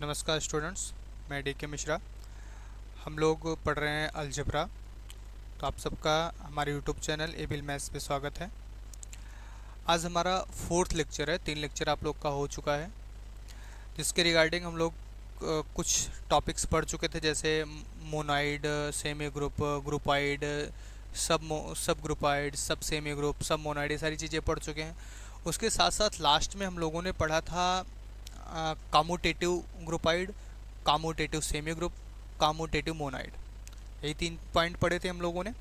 नमस्कार स्टूडेंट्स, मैं डी के मिश्रा। हम लोग पढ़ रहे हैं अलजेब्रा। तो आप सबका हमारे यूट्यूब चैनल एबिल मैथ्स पे स्वागत है। आज हमारा फोर्थ लेक्चर है। 3 लेक्चर आप लोग का हो चुका है, जिसके रिगार्डिंग हम लोग कुछ टॉपिक्स पढ़ चुके थे, जैसे मोनाइड, सेमी ग्रुप, ग्रुपाइड, सब ग्रुपाइड, सब सेमी ग्रुप, सब मोनाइड, ये सारी चीज़ें पढ़ चुके हैं। उसके साथ साथ लास्ट में हम लोगों ने पढ़ा था कामोटेटिव ग्रुपाइड, कामोटेटिव सेमी ग्रुप, कामोटेटिव मोनाइड। यही 3 पॉइंट पढ़े थे हम लोगों ने।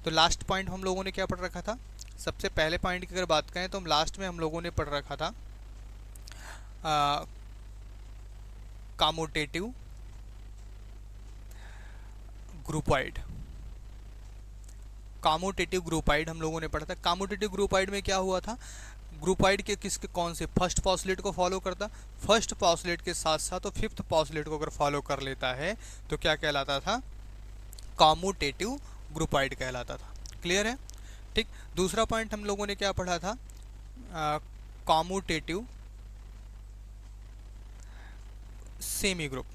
तो लास्ट पॉइंट हम लोगों ने क्या पढ़ रखा था? सबसे पहले पॉइंट की अगर बात करें तो हम लास्ट में हम लोगों ने पढ़ रखा था कामोटेटिव ग्रुपाइड। कामोटेटिव ग्रुपाइड हम लोगों ने पढ़ा था। कामोटेटिव ग्रुपाइड में क्या हुआ था? ग्रुपाइड के किसके कौन से फर्स्ट पॉस्टुलेट को फॉलो करता, फर्स्ट पॉस्टुलेट के साथ साथ तो फिफ्थ पॉस्टुलेट को अगर फॉलो कर लेता है तो क्या कहलाता था? कॉम्यूटेटिव ग्रुपाइड कहलाता था। क्लियर है? ठीक। दूसरा पॉइंट हम लोगों ने क्या पढ़ा था? Commutative semi group.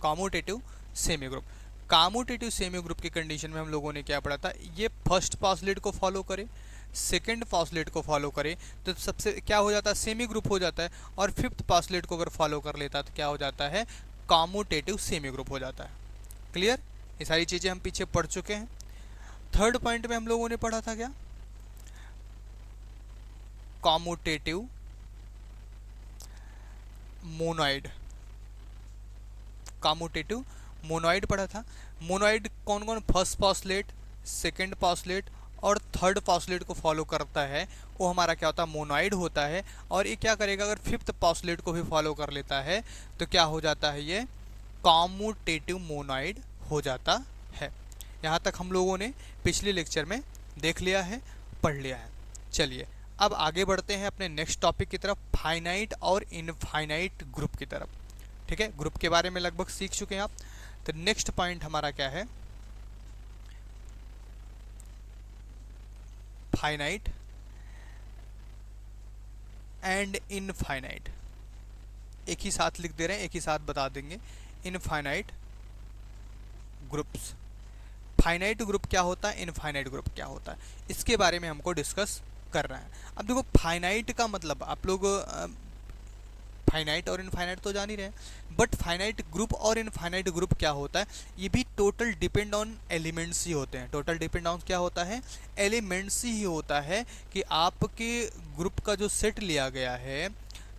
Commutative semi group. Commutative semi group की कंडीशन में हम लोगों ने क्या पढ़ा था? ये फर्स्ट पॉस्टुलेट को फॉलो करे, सेकेंड पॉस्टुलेट को फॉलो करे तो सबसे क्या हो जाता है? सेमी ग्रुप हो जाता है। और फिफ्थ पॉस्टुलेट को अगर फॉलो कर लेता है तो क्या हो जाता है? कॉम्यूटेटिव सेमी ग्रुप हो जाता है। क्लियर? ये सारी चीज़ें हम पीछे पढ़ चुके हैं। थर्ड पॉइंट में हम लोगों ने पढ़ा था क्या? Commutative monoid. कॉम्यूटेटिव मोनोइड पढ़ा था। मोनोइड कौन कौन? फर्स्ट पॉस्टुलेट, सेकेंड पॉस्टुलेट और थर्ड पॉस्टुलेट को फॉलो करता है, वो हमारा क्या होता है? मोनोइड होता है। और ये क्या करेगा? अगर फिफ्थ पॉस्टुलेट को भी फॉलो कर लेता है तो क्या हो जाता है? ये कॉम्यूटेटिव मोनोइड हो जाता है। यहाँ तक हम लोगों ने पिछले लेक्चर में देख लिया है, पढ़ लिया है। चलिए अब आगे बढ़ते हैं अपने नेक्स्ट टॉपिक की तरफ, फाइनाइट और इनफाइनाइट ग्रुप की तरफ। ठीक है, ग्रुप के बारे में लगभग सीख चुके हैं आप। तो नेक्स्ट पॉइंट हमारा क्या है? Finite and infinite. एक ही साथ लिख दे रहे हैं, एक ही साथ बता देंगे। Infinite groups. फाइनाइट ग्रुप क्या होता है, इनफाइनाइट ग्रुप क्या होता है, इसके बारे में हमको डिस्कस करना है। अब देखो, फाइनाइट का मतलब आप लोग फाइनाइट और इनफाइनाइट तो जान ही रहे हैं, बट फाइनाइट ग्रुप और इनफाइनाइट ग्रुप क्या होता है? ये भी टोटल डिपेंड ऑन एलिमेंट्स ही होते हैं। टोटल डिपेंड ऑन क्या होता है? एलिमेंट्स ही होता है कि आपके ग्रुप का जो सेट लिया गया है,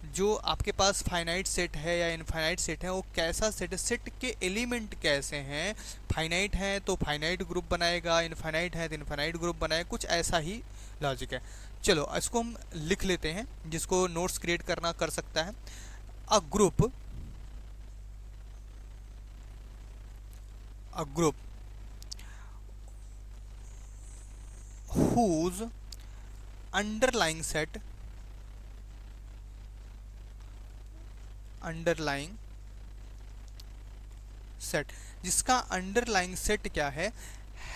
जो आपके पास फाइनाइट सेट है या इनफाइनाइट सेट है, वो कैसा सेट है, सेट के एलिमेंट कैसे हैं। फाइनाइट है तो फाइनाइट ग्रुप बनाएगा, इनफाइनाइट है तो इनफाइनाइट ग्रुप बनाएगा, कुछ ऐसा ही लॉजिक है। चलो इसको हम लिख लेते हैं, जिसको नोट्स क्रिएट करना कर सकता है। a group a group whose underlying set जिसका अंडरलाइंग सेट क्या है?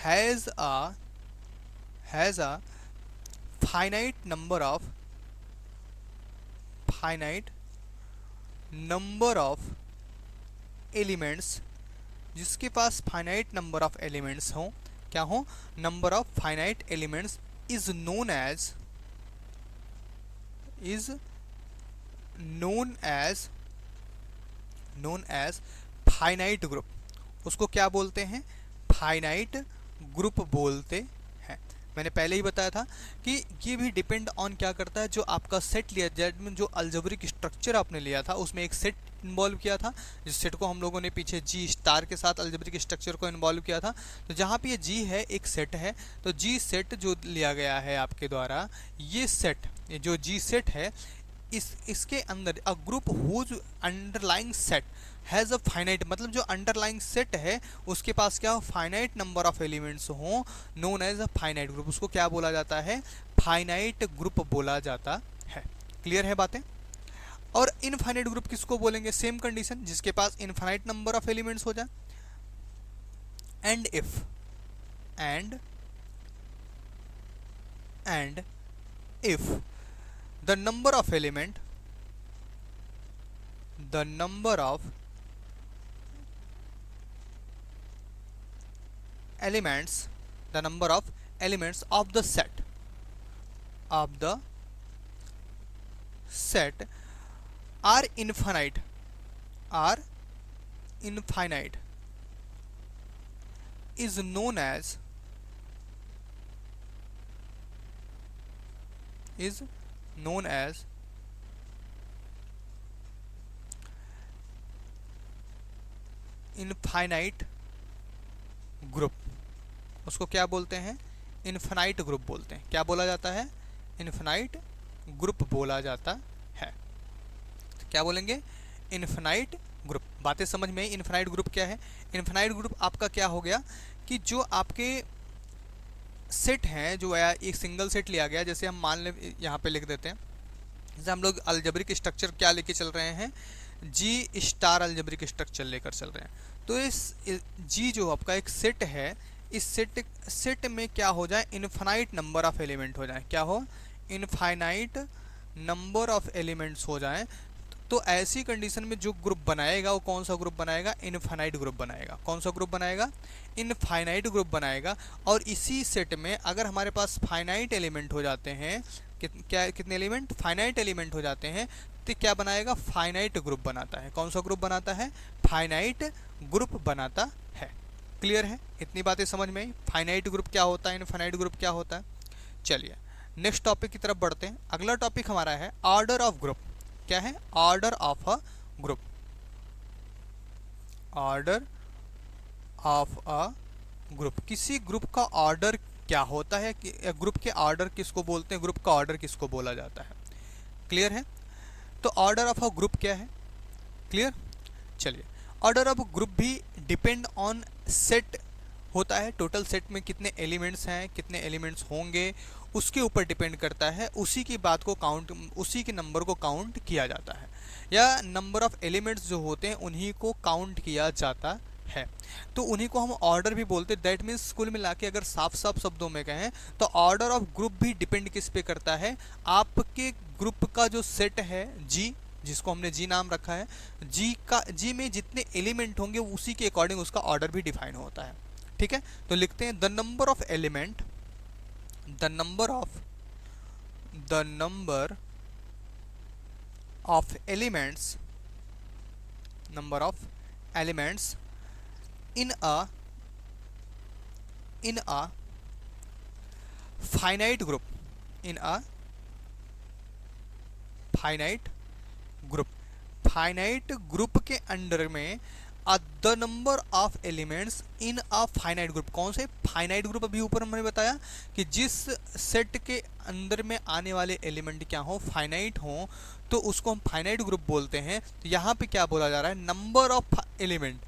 Has a finite number of elements. जिसके पास फाइनाइट नंबर ऑफ एलिमेंट्स हों, क्या हो? Number of finite elements is known as finite group. उसको क्या बोलते हैं? फाइनाइट ग्रुप बोलते हैं। मैंने पहले ही बताया था कि ये भी डिपेंड ऑन क्या करता है? जो आपका सेट लिया जाए, जो अलजेब्रिक स्ट्रक्चर आपने लिया था, उसमें एक सेट इन्वॉल्व किया था, जिस सेट को हम लोगों ने पीछे जी स्टार के साथ अलजेब्रिक स्ट्रक्चर को इन्वॉल्व किया था। तो जहाँ पे ये जी है, एक सेट है, तो जी सेट जो लिया गया है आपके द्वारा, ये सेट, ये जो जी सेट है, इसके अंदर a group whose underlying set has a finite, मतलब जो अंडरलाइंग सेट है उसके पास क्या हो? फाइनाइट नंबर ऑफ एलिमेंट्स हो, known as a finite group. उसको क्या बोला जाता है? फाइनाइट ग्रुप बोला जाता है। क्लियर है बातें? और इनफाइनाइट ग्रुप किसको बोलेंगे? सेम कंडीशन, जिसके पास इनफाइनाइट नंबर ऑफ एलिमेंट्स हो जाए। And if and if the number of element the number of elements the number of elements of the set are infinite are infinite is known as infinite group. उसको क्या बोलते हैं? Infinite group बोलते हैं। क्या बोला जाता है? इनफाइनाइट ग्रुप बोला जाता है। तो क्या बोलेंगे? Infinite group. बातें समझ में आई? इनफाइनाइट ग्रुप क्या है? इनफाइनाइट ग्रुप आपका क्या हो गया कि जो आपके सेट हैं, जो एक सिंगल सेट लिया गया, जैसे हम मान लें यहाँ पे लिख देते हैं, जैसे हम लोग अलजेब्रिक स्ट्रक्चर क्या लेके चल रहे हैं? जी स्टार अलजेब्रिक स्ट्रक्चर लेकर चल रहे हैं। तो इस जी जो आपका एक सेट है, इस सेट में क्या हो जाए? इनफाइनाइट नंबर ऑफ एलिमेंट हो जाए। क्या हो? इनफाइनाइट नंबर ऑफ एलिमेंट्स हो जाए। तो ऐसी कंडीशन में जो ग्रुप बनाएगा वो कौन सा ग्रुप बनाएगा? इनफाइनाइट ग्रुप बनाएगा। कौन सा ग्रुप बनाएगा? इनफाइनाइट ग्रुप बनाएगा। और इसी सेट में अगर हमारे पास फाइनाइट एलिमेंट हो जाते हैं, कितने एलिमेंट? फाइनाइट एलिमेंट हो जाते हैं, तो क्या बनाएगा? फाइनाइट ग्रुप बनाता है। कौन सा ग्रुप बनाता है? फाइनाइट ग्रुप बनाता है। क्लियर है? इतनी बातें समझ में आई? फाइनाइट ग्रुप क्या होता है, इनफाइनाइट ग्रुप क्या होता है। चलिए नेक्स्ट टॉपिक की तरफ बढ़ते हैं। अगला टॉपिक हमारा है ऑर्डर ऑफ ग्रुप। क्या है? Order of a group. Order of a group. किसी ग्रुप का ऑर्डर क्या होता है? ग्रुप के ऑर्डर किसको बोलते हैं? ग्रुप का ऑर्डर किसको बोला जाता है? क्लियर है? तो ऑर्डर ऑफ अ ग्रुप क्या है? क्लियर? चलिए, ऑर्डर ऑफ ग्रुप भी डिपेंड ऑन सेट होता है। टोटल सेट में कितने एलिमेंट्स हैं, कितने एलिमेंट्स होंगे, उसके ऊपर डिपेंड करता है। उसी की बात को काउंट, उसी के नंबर को काउंट किया जाता है, या नंबर ऑफ एलिमेंट्स जो होते हैं उन्हीं को काउंट किया जाता है। तो उन्हीं को हम ऑर्डर भी बोलते हैं। दैट मीन्स कुल मिला के अगर साफ साफ शब्दों में कहें तो ऑर्डर ऑफ ग्रुप भी डिपेंड किस पे करता है? आपके ग्रुप का जो सेट है जी, जिसको हमने जी नाम रखा है, जी में जितने एलिमेंट होंगे उसी के अकॉर्डिंग उसका ऑर्डर भी डिफाइन होता है। ठीक है? तो लिखते हैं the number of element, the number of elements, number of elements in a finite group, in a finite group, finite group के अंडर में the number of elements in a finite group. कौन से? Finite group. अभी ऊपर हमने बताया कि जिस सेट के अंदर में आने वाले एलिमेंट क्या हो? फाइनाइट हो, तो उसको हम फाइनाइट ग्रुप बोलते हैं। तो यहाँ पे क्या बोला जा रहा है? Number of element,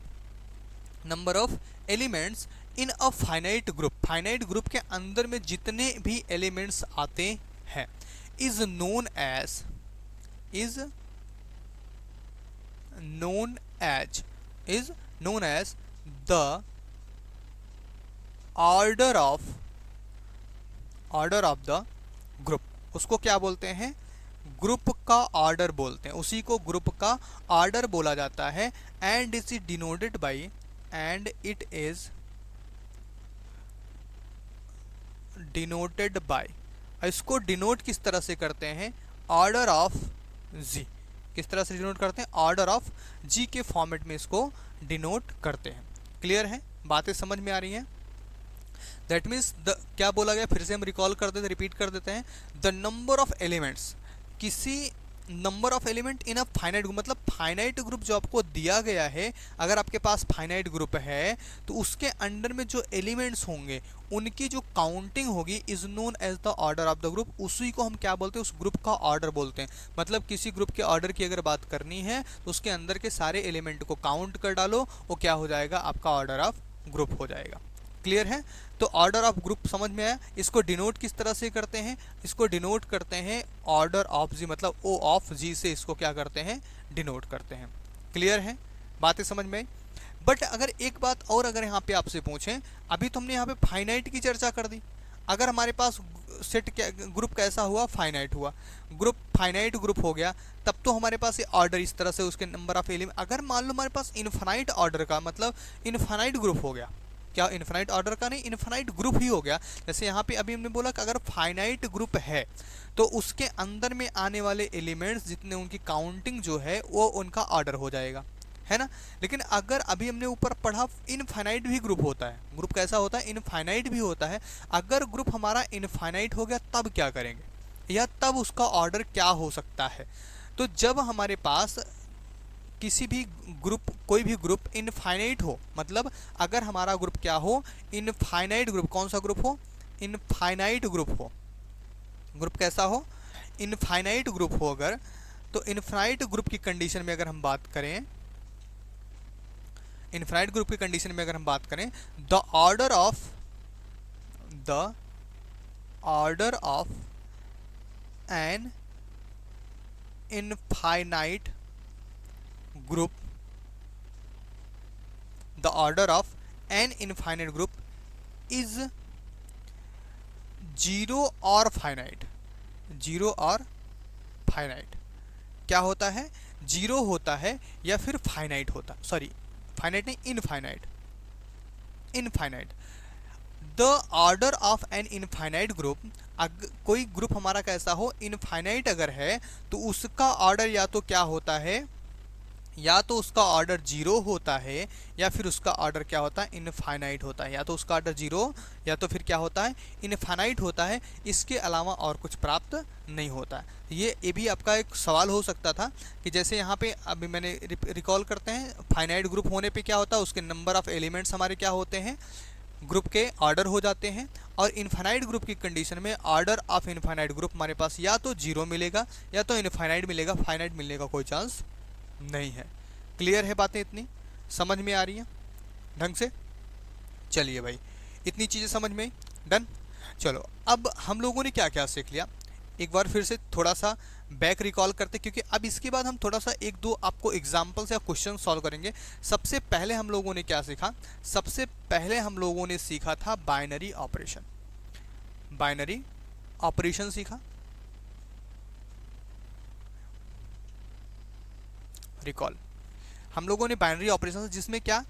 number of elements in a finite group. Finite group के अंदर में जितने भी एलिमेंट्स आते हैं is known as the order of the group. उसको क्या बोलते हैं? ग्रुप का ऑर्डर बोलते हैं। उसी को ग्रुप का ऑर्डर बोला जाता है। And is denoted by, and it is denoted by, इसको डिनोट किस तरह से करते हैं? ऑर्डर ऑफ जी। किस तरह से डिनोट करते हैं? ऑर्डर ऑफ जी के फॉर्मेट में इसको डिनोट करते हैं। क्लियर है? बातें समझ में आ रही हैं? दैट मीन्स क्या बोला गया? फिर से हम रिकॉल कर देते, रिपीट कर देते हैं। द नंबर ऑफ एलिमेंट्स, किसी number of element in a finite group, मतलब फाइनाइट ग्रुप जो आपको दिया गया है, अगर आपके पास फाइनाइट ग्रुप है तो उसके अंडर में जो एलिमेंट्स होंगे उनकी जो काउंटिंग होगी is known as the order of the group. उसी को हम क्या बोलते हैं? उस ग्रुप का ऑर्डर बोलते हैं। मतलब किसी ग्रुप के ऑर्डर की अगर बात करनी है तो उसके अंदर के सारे एलिमेंट को काउंट कर डालो, वो क्या हो जाएगा? आपका ऑर्डर ऑफ ग्रुप हो जाएगा। क्लियर है? तो ऑर्डर ऑफ ग्रुप समझ में आया। इसको डिनोट किस तरह से करते हैं? इसको डिनोट करते हैं ऑर्डर ऑफ जी, मतलब ओ ऑफ जी से इसको क्या करते हैं? डिनोट करते हैं। क्लियर है? बातें समझ में आई? बट अगर एक बात और अगर यहाँ पे आपसे पूछें, अभी तो हमने यहाँ पे फाइनाइट की चर्चा कर दी, अगर हमारे पास सेट क्या, ग्रुप कैसा हुआ, फाइनाइट हुआ, ग्रुप फाइनाइट ग्रुप हो गया, तब तो हमारे पास ये ऑर्डर इस तरह से उसके नंबर ऑफ एलिमेंट, अगर मान लो हमारे पास इनफाइनाइट ऑर्डर का मतलब इनफाइनाइट ग्रुप हो गया, क्या इनफाइनाइट ऑर्डर का नहीं, इनफाइनाइट ग्रुप ही हो गया। जैसे यहाँ पे अभी हमने बोला कि अगर फाइनाइट ग्रुप है तो उसके अंदर में आने वाले एलिमेंट्स जितने उनकी काउंटिंग जो है वो उनका ऑर्डर हो जाएगा, है ना। लेकिन अगर अभी हमने ऊपर पढ़ा इनफाइनाइट भी ग्रुप होता है, ग्रुप कैसा होता है, इनफाइनाइट भी होता है। अगर ग्रुप हमारा इनफाइनाइट हो गया तब क्या करेंगे, या तब उसका ऑर्डर क्या हो सकता है। तो जब हमारे पास किसी भी ग्रुप, कोई भी ग्रुप इनफाइनाइट हो, मतलब अगर हमारा ग्रुप क्या हो, इनफाइनाइट ग्रुप, कौन सा ग्रुप हो, इनफाइनाइट ग्रुप हो, ग्रुप कैसा हो, इनफाइनाइट ग्रुप हो अगर, तो इनफाइनाइट ग्रुप की कंडीशन में अगर हम बात करें, इनफाइनाइट ग्रुप की कंडीशन में अगर हम बात करें, the order of an infinite group, the order of an infinite group is zero और फाइनाइट, जीरो और फाइनाइट। क्या होता है, जीरो होता है या फिर फाइनाइट होता, सॉरी फाइनाइट नहीं, infinite, infinite. The order of an infinite group, कोई ग्रुप हमारा कैसा हो, इनफाइनाइट अगर है तो उसका ऑर्डर या तो क्या होता है, या तो उसका ऑर्डर जीरो होता है या फिर उसका ऑर्डर क्या होता है, इनफाइनाइट होता है। या तो उसका ऑर्डर जीरो या तो फिर क्या होता है, इनफाइनाइट होता है। इसके अलावा और कुछ प्राप्त नहीं होता है। ये भी आपका एक सवाल हो सकता था कि जैसे यहाँ पे अभी मैंने रिकॉल करते हैं, फाइनाइट ग्रुप होने पे क्या होता है, उसके नंबर ऑफ एलिमेंट्स हमारे क्या होते हैं, ग्रुप के ऑर्डर हो जाते हैं। और इनफाइनाइट ग्रुप की कंडीशन में ऑर्डर ऑफ इनफाइनाइट ग्रुप हमारे पास या तो जीरो मिलेगा या तो इनफाइनाइट मिलेगा, फाइनाइट मिलने का कोई चांस नहीं है। क्लियर है बातें, इतनी समझ में आ रही हैं ढंग से। चलिए भाई, इतनी चीज़ें समझ में डन। चलो अब हम लोगों ने क्या क्या सीख लिया, एक बार फिर से थोड़ा सा बैक रिकॉल करते, क्योंकि अब इसके बाद हम थोड़ा सा एक दो आपको एग्जाम्पल्स या क्वेश्चन सॉल्व करेंगे। सबसे पहले हम लोगों ने क्या सीखा, सबसे पहले हम लोगों ने सीखा था बाइनरी ऑपरेशन, बाइनरी ऑपरेशन सीखा, रिकॉल। हम लोगों ने बाइनरी ऑपरेशन जिसमें क्या,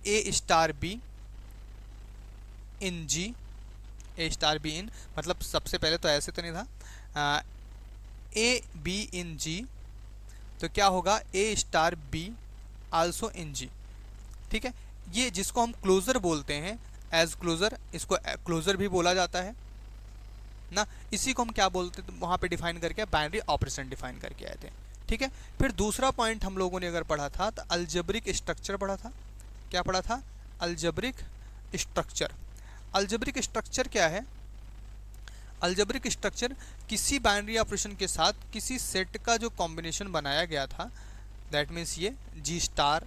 a star b in G, a star b in, मतलब सबसे पहले तो ऐसे तो नहीं था, ए बी इन जी, तो क्या होगा, ए स्टार बी आल्सो इन जी, ठीक है। ये जिसको हम क्लोजर बोलते हैं, एज क्लोजर, इसको क्लोजर भी बोला जाता है ना। इसी को हम क्या बोलते हैं, वहाँ पे डिफाइन करके बाइनरी ऑपरेशन डिफाइन करके आए थे, ठीक है। फिर दूसरा पॉइंट हम लोगों ने अगर पढ़ा था तो अलजेब्रिक स्ट्रक्चर पढ़ा था। क्या पढ़ा था, अलजेब्रिक स्ट्रक्चर। अलजेब्रिक स्ट्रक्चर क्या है, अलजेब्रिक स्ट्रक्चर किसी बाइनरी ऑपरेशन के साथ किसी सेट का जो कॉम्बिनेशन बनाया गया था, दैट मीन्स ये जी स्टार,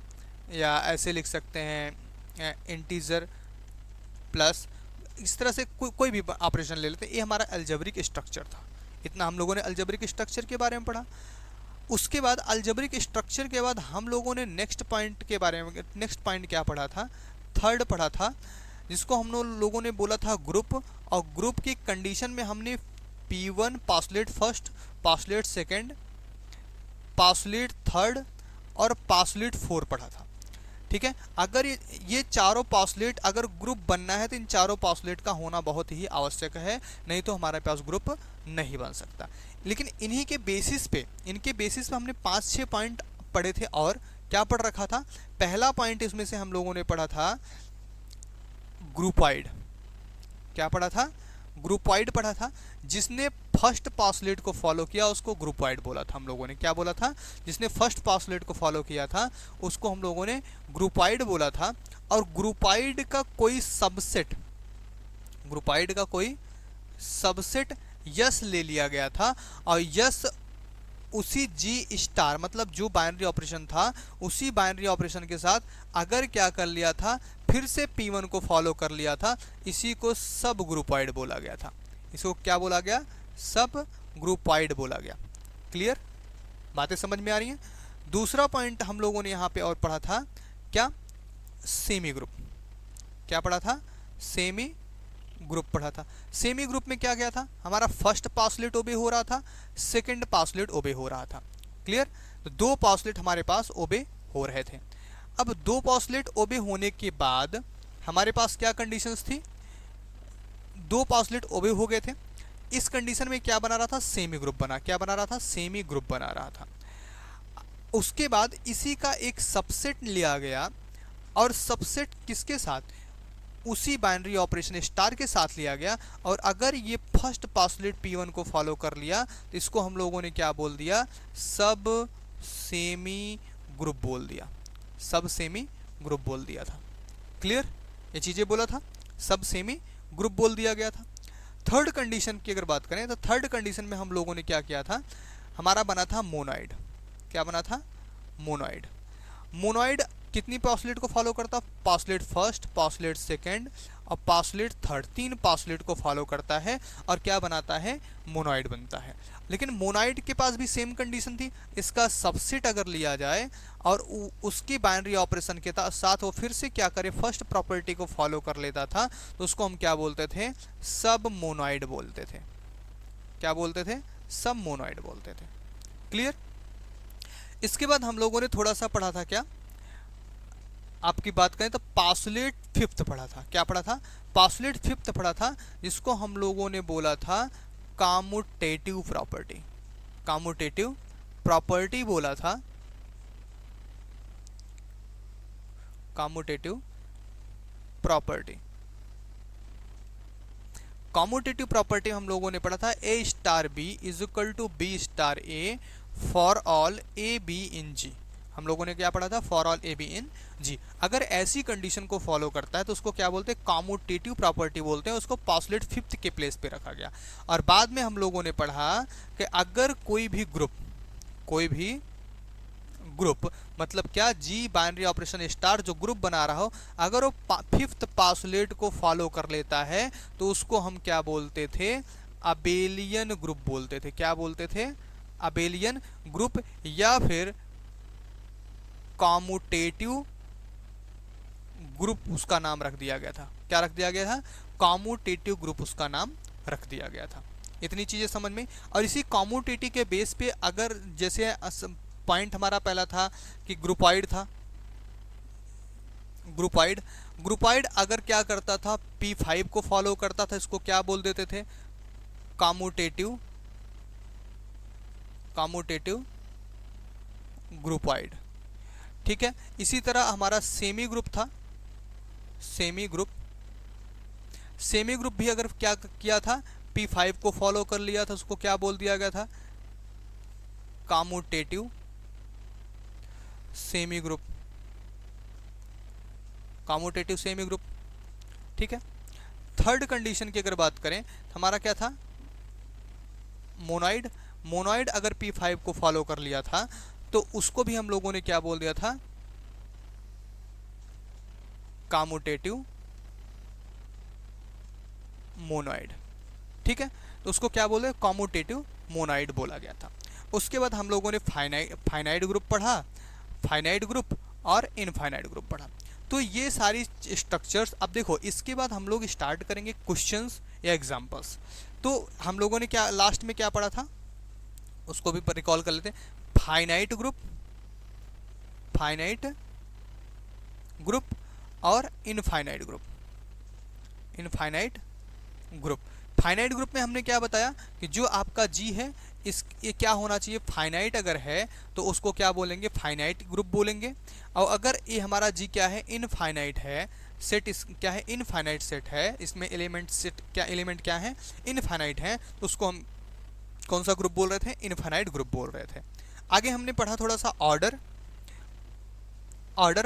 या ऐसे लिख सकते हैं इंटीजर प्लस, इस तरह से कोई भी ऑपरेशन ले लेते हैं, ये हमारा अलजेब्रिक स्ट्रक्चर था। इतना हम लोगों ने अलजेब्रिक स्ट्रक्चर के बारे में पढ़ा। उसके बाद अलजेब्रिक स्ट्रक्चर के बाद हम लोगों ने नेक्स्ट पॉइंट के बारे में, नेक्स्ट पॉइंट क्या पढ़ा था, थर्ड पढ़ा था, जिसको हम लोगों ने बोला था ग्रुप। और ग्रुप की कंडीशन में हमने P1 पासलेट फर्स्ट, पासलेट सेकंड, पासलेट थर्ड और पासलेट 4 पढ़ा था, ठीक है। अगर ये चारों पासलेट अगर ग्रुप बनना है तो इन चारों पासलेट का होना बहुत ही आवश्यक है, नहीं तो हमारे पास ग्रुप नहीं बन सकता। लेकिन इन्हीं के बेसिस पे, इनके बेसिस पे हमने 5-6 पॉइंट पढ़े थे। और क्या पढ़ रखा था, पहला पॉइंट इसमें से हम लोगों ने पढ़ा था ग्रुपॉइड। क्या पढ़ा था, ग्रुपॉइड पढ़ा था। जिसने फर्स्ट पासलेट को फॉलो किया उसको ग्रुपॉइड बोला था हम लोगों ने। क्या बोला था, जिसने फर्स्ट पासलेट को फॉलो किया था उसको हम लोगों ने ग्रुपॉइड बोला था। और ग्रुपॉइड का कोई सबसेट, ग्रुपॉइड का कोई सबसेट यस ले लिया गया था, और यस उसी जी स्टार, मतलब जो बाइनरी ऑपरेशन था उसी बाइनरी ऑपरेशन के साथ अगर क्या कर लिया था, फिर से P1 को फॉलो कर लिया था, इसी को सब ग्रुपॉइड बोला गया था। इसको क्या बोला गया, सब ग्रुपॉइड बोला गया। क्लियर, बातें समझ में आ रही हैं। दूसरा पॉइंट हम लोगों ने यहाँ पे और पढ़ा था, क्या, सेमी ग्रुप। क्या पढ़ा था, सेमी ग्रुप पढ़ा था। सेमी ग्रुप में क्या क्या था, हमारा फर्स्ट पासलेट ओबे हो रहा था, सेकंड पासलेट ओबे हो रहा था। क्लियर, तो दो पासलेट हमारे पास ओबे हो रहे थे। अब दो पासलेट ओबे होने के बाद हमारे पास क्या कंडीशंस थी, दो पासलेट ओबे हो गए थे। इस कंडीशन में क्या बना रहा था, सेमी ग्रुप बना, क्या बना रहा था, सेमी ग्रुप बना रहा था। उसके बाद इसी का एक सबसेट लिया गया, और सबसेट किसके साथ, उसी बाइनरी ऑपरेशन स्टार के साथ लिया गया। और अगर ये फर्स्ट पासलेट P1 को फॉलो कर लिया तो इसको हम लोगों ने क्या बोल दिया, सब सेमी ग्रुप बोल दिया, सब सेमी ग्रुप बोल दिया था। क्लियर, ये चीज़ें बोला था, सब सेमी ग्रुप बोल दिया गया था। थर्ड कंडीशन की अगर बात करें तो थर्ड कंडीशन में हम लोगों ने क्या किया था, हमारा बना था मोनोइड। क्या बना था, मोनोइड। मोनोइड कितनी पासलेट को फॉलो करता, पासलेट फर्स्ट, पासलेट सेकंड और पासलेट थर्ड, तीन पासलेट को फॉलो करता है और क्या बनाता है, मोनोइड बनता है। लेकिन मोनोइड के पास भी सेम कंडीशन थी, इसका सबसेट अगर लिया जाए और उसकी बाइनरी ऑपरेशन के साथ वो फिर से क्या करे, फर्स्ट प्रॉपर्टी को फॉलो कर लेता था, तो उसको हम क्या बोलते थे, सब मोनोइड बोलते थे। क्या बोलते थे, सब मोनोइड बोलते थे। क्लियर। इसके बाद हम लोगों ने थोड़ा सा पढ़ा था, क्या आपकी बात करें तो पासलेट फिफ्थ पढ़ा था। क्या पढ़ा था, पासलेट फिफ्थ पढ़ा था, जिसको हम लोगों ने बोला था कॉम्यूटेटिव प्रॉपर्टी। कॉम्यूटेटिव प्रॉपर्टी बोला था, कॉम्यूटेटिव प्रॉपर्टी। कॉम्यूटेटिव प्रॉपर्टी हम लोगों ने पढ़ा था, a star b is equal to b star a for all a b in G. हम लोगों ने क्या पढ़ा था, for all a b in G. अगर ऐसी कंडीशन को फॉलो करता है तो उसको क्या बोलते हैं, कॉम्यूटेटिव प्रॉपर्टी बोलते हैं। उसको पासलेट फिफ्थ के प्लेस पे रखा गया। और बाद में हम लोगों ने पढ़ा कि अगर कोई भी ग्रुप मतलब क्या, जी बाइनरी ऑपरेशन स्टार जो ग्रुप बना रहा हो, अगर वो फिफ्थ पासलेट को फॉलो कर लेता है तो उसको हम क्या बोलते थे, अबेलियन ग्रुप बोलते थे। क्या बोलते थे, अबेलियन ग्रुप, या फिर कॉम्यूटेटिव ग्रुप उसका नाम रख दिया गया था। क्या रख दिया गया था, कॉम्यूटेटिव ग्रुप उसका नाम रख दिया गया था। इतनी चीजें समझ में। और इसी कॉम्यूटेटिव के बेस पे अगर जैसे पॉइंट हमारा पहला था कि ग्रुपॉइड था, ग्रुपॉइड अगर क्या करता था, P5 को फॉलो करता था, इसको क्या बोल देते थे, कॉम्यूटेटिव ग्रुपॉइड। ठीक है। इसी तरह हमारा सेमी ग्रुप था, सेमी ग्रुप भी अगर क्या किया था, P5 को फॉलो कर लिया था, उसको क्या बोल दिया गया था, commutative semi group, commutative semi group. ठीक है। थर्ड कंडीशन की अगर बात करें तो हमारा क्या था, मोनोइड अगर P5 को फॉलो कर लिया था तो उसको भी हम लोगों ने क्या बोल दिया था, कॉम्यूटेटिव मोनोइड। ठीक है, तो उसको क्या बोले, कॉम्यूटेटिव मोनोइड बोला गया था। उसके बाद हम लोगों ने फाइनाइट ग्रुप पढ़ा, फाइनाइट ग्रुप और इनफाइनाइट ग्रुप पढ़ा। तो ये सारी स्ट्रक्चर्स। अब देखो, इसके बाद हम लोग स्टार्ट करेंगे क्वेश्चंस या एग्जांपल्स। तो हम लोगों ने क्या लास्ट में क्या पढ़ा था, उसको भी रिकॉल कर लेते हैं। फाइनाइट ग्रुप और इनफाइनाइट ग्रुप। फाइनाइट ग्रुप में हमने क्या बताया कि जो आपका जी है, ये क्या होना चाहिए, फाइनाइट अगर है तो उसको क्या बोलेंगे, फाइनाइट ग्रुप बोलेंगे। और अगर ये हमारा जी क्या है, इनफाइनाइट है, सेट क्या है, इनफाइनाइट सेट है, इसमें एलिमेंट क्या है, इनफाइनाइट है, तो उसको हम कौन सा ग्रुप बोल रहे थे, इनफाइनाइट ग्रुप बोल रहे थे। आगे हमने पढ़ा थोड़ा सा ऑर्डर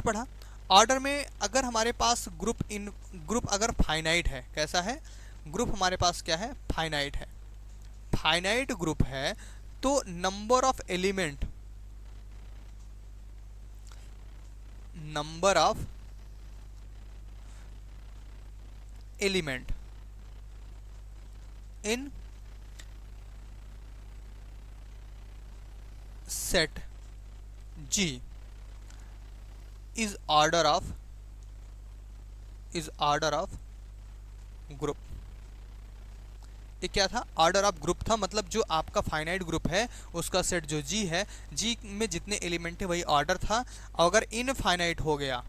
पढ़ा। ऑर्डर में अगर हमारे पास ग्रुप अगर फाइनाइट है, कैसा है, ग्रुप हमारे पास क्या है, फाइनाइट है, फाइनाइट ग्रुप है, तो number of element in set G is order of group। ये क्या था, ऑर्डर ऑफ ग्रुप था, मतलब जो आपका फाइनाइट ग्रुप है उसका सेट जो जी है, जी में जितने एलिमेंट है वही ऑर्डर था। अगर इनफाइनाइट हो गया,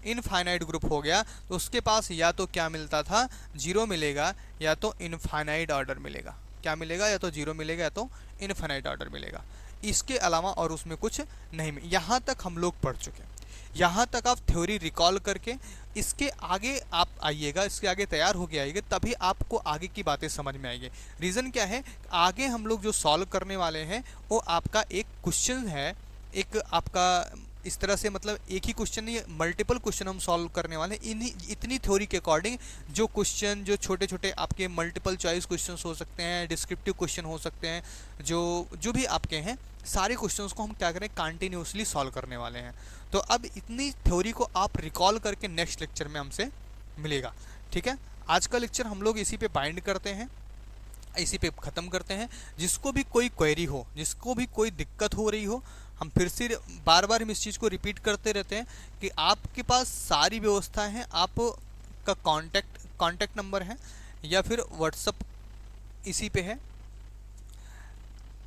इनफाइनाइट ग्रुप हो गया तो उसके पास या तो क्या मिलता था, जीरो मिलेगा, या तो इनफाइनाइट ऑर्डर मिलेगा। क्या मिलेगा, या तो जीरो मिलेगा या तो इनफाइनाइट ऑर्डर मिलेगा। इसके अलावा और उसमें कुछ नहीं यहाँ तक हम लोग पढ़ चुके हैं। यहाँ तक आप थ्योरी रिकॉल करके इसके आगे आप आइएगा, इसके आगे तैयार होके आइएगा, तभी आपको आगे की बातें समझ में आएंगी। रीज़न क्या है, आगे हम लोग जो सॉल्व करने वाले हैं वो आपका एक क्वेश्चन है, एक आपका इस तरह से, मतलब एक ही क्वेश्चन नहीं, मल्टीपल क्वेश्चन हम सॉल्व करने वाले हैं। इन्हीं इतनी थ्योरी के अकॉर्डिंग जो क्वेश्चन, जो छोटे छोटे आपके मल्टीपल चॉइस क्वेश्चन हो सकते हैं, डिस्क्रिप्टिव क्वेश्चन हो सकते हैं, जो भी आपके हैं, सारे क्वेश्चंस को हम क्या करें, कंटिन्यूसली सॉल्व करने वाले हैं। तो अब इतनी थ्योरी को आप रिकॉल करके नेक्स्ट लेक्चर में हमसे मिलेगा। ठीक है, आज का लेक्चर हम लोग इसी पे बाइंड करते हैं, इसी पे ख़त्म करते हैं। जिसको भी कोई क्वेरी हो, जिसको भी कोई दिक्कत हो रही हो, हम फिर से बार बार हम इस चीज़ को रिपीट करते रहते हैं कि आपके पास सारी व्यवस्था है। आप का कांटेक्ट नंबर है या फिर व्हाट्सअप इसी पे है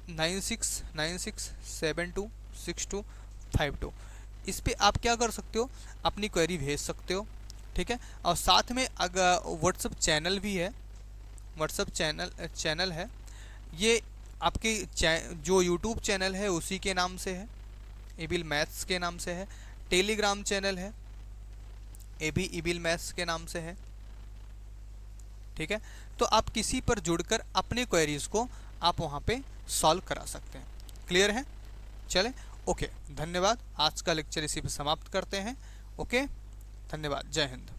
9696726252। इस पे आप क्या कर सकते हो, अपनी क्वेरी भेज सकते हो। ठीक है, और साथ में अगर व्हाट्सअप चैनल भी है, व्हाट्सअप चैनल है, ये आपके जो यूट्यूब चैनल है उसी के नाम से है, एबिल मैथ्स के नाम से है। टेलीग्राम चैनल है, ये भी एबिल मैथ्स के नाम से है। ठीक है, तो आप किसी पर जुड़कर अपने क्वेरीज को आप वहाँ पे सॉल्व करा सकते हैं। क्लियर है, चलें, ओके, धन्यवाद। आज का लेक्चर इसी पे समाप्त करते हैं। ओके, धन्यवाद, जय हिंद।